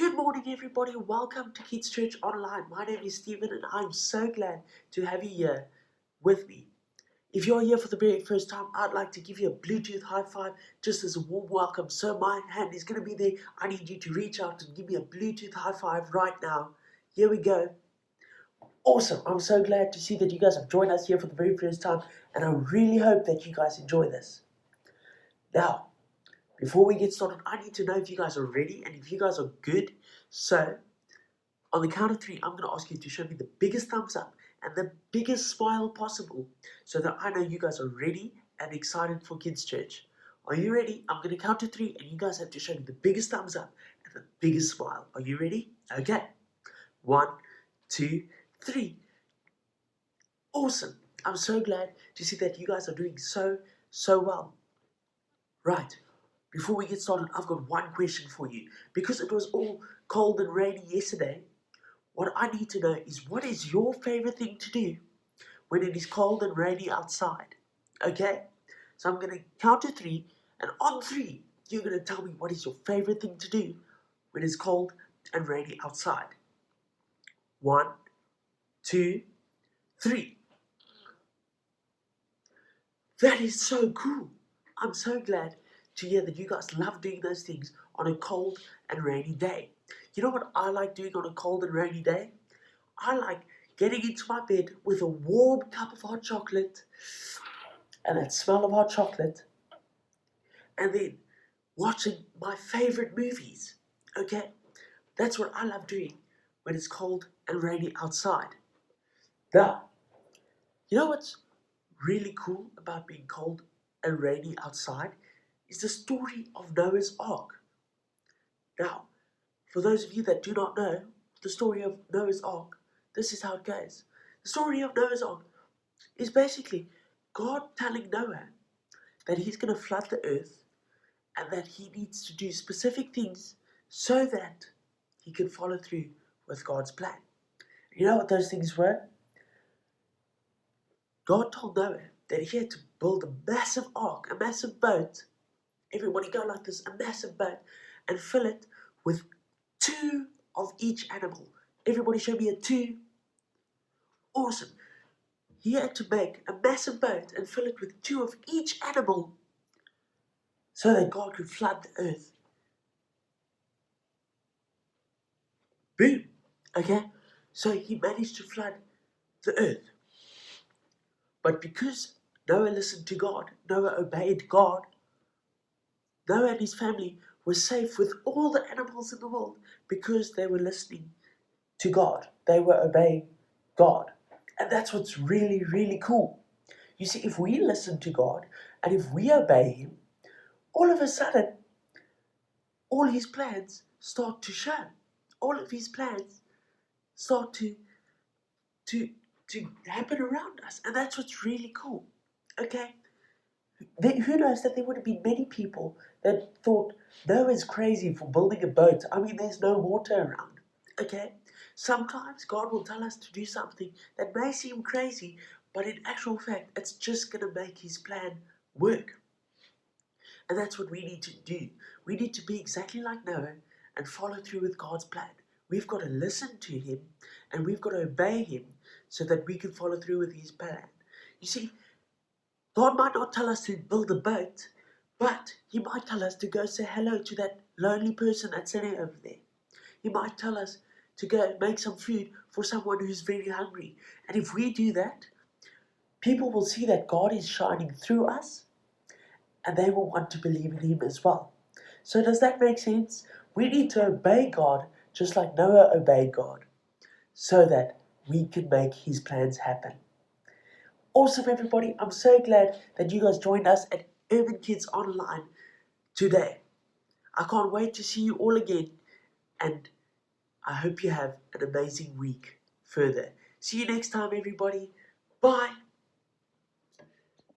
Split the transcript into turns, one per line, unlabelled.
Good morning, everybody. Welcome to Kidz Church Online. My name is Stephen, and I'm so glad to have you here with me. If you're here for the very first time, I'd like to give you a Bluetooth high five just as a warm welcome. So my hand is going to be there. I need you to reach out and give me a Bluetooth high five right now. Here we go. Awesome. I'm so glad to see that you guys have joined us here for the very first time, and I really hope that you guys enjoy this. Now, before we get started, I need to know if you guys are ready and if you guys are good. So, on the count of 3, I'm going to ask you to show me the biggest thumbs up and the biggest smile possible so that I know you guys are ready and excited for Kidz Church. Are you ready? I'm going to count to 3 and you guys have to show me the biggest thumbs up and the biggest smile. Are you ready? Okay. 1, 2, 3. Awesome. I'm so glad to see that you guys are doing so well. Right. Before we get started, I've got one question for you. Because it was all cold and rainy yesterday, what I need to know is, what is your favorite thing to do when it is cold and rainy outside? Okay? So I'm going to count to 3, and on 3, you're going to tell me what is your favorite thing to do when it's cold and rainy outside. 1, 2, 3. That is so cool. I'm so glad to hear that you guys love doing those things on a cold and rainy day. You know what I like doing on a cold and rainy day? I like getting into my bed with a warm cup of hot chocolate and that smell of hot chocolate, and then watching my favorite movies. Okay? That's what I love doing when it's cold and rainy outside. Now, you know what's really cool about being cold and rainy outside is the story of Noah's Ark. Now, for those of you that do not know the story of Noah's Ark, this is how it goes. The story of Noah's Ark is basically God telling Noah that he's going to flood the earth and that he needs to do specific things so that he can follow through with God's plan. You know what those things were? God told Noah that he had to build a massive ark, a massive boat. Everybody go like this, a massive boat, and fill it with 2 of each animal. Everybody show me a 2. Awesome. He had to make a massive boat and fill it with 2 of each animal so that God could flood the earth. Boom. Okay? So he managed to flood the earth. But because Noah listened to God, Noah obeyed God, Noah and his family were safe with all the animals in the world because they were listening to God. They were obeying God. And that's what's really, really cool. You see, if we listen to God and if we obey Him, all of a sudden, all His plans start to show. All of His plans start to happen around us. And that's what's really cool. Okay? Who knows that there would have been many people that thought Noah's crazy for building a boat. I mean, there's no water around. Okay? Sometimes God will tell us to do something that may seem crazy, but in actual fact, it's just going to make His plan work. And that's what we need to do. We need to be exactly like Noah and follow through with God's plan. We've got to listen to Him and we've got to obey Him so that we can follow through with His plan. You see, God might not tell us to build a boat, but He might tell us to go say hello to that lonely person that's sitting over there. He might tell us to go make some food for someone who's very hungry. And if we do that, people will see that God is shining through us and they will want to believe in Him as well. So does that make sense? We need to obey God just like Noah obeyed God so that we can make His plans happen. Awesome, everybody. I'm so glad that you guys joined us at Urban Kidz Online today. I can't wait to see you all again, and I hope you have an amazing week further. See you next time, everybody. Bye.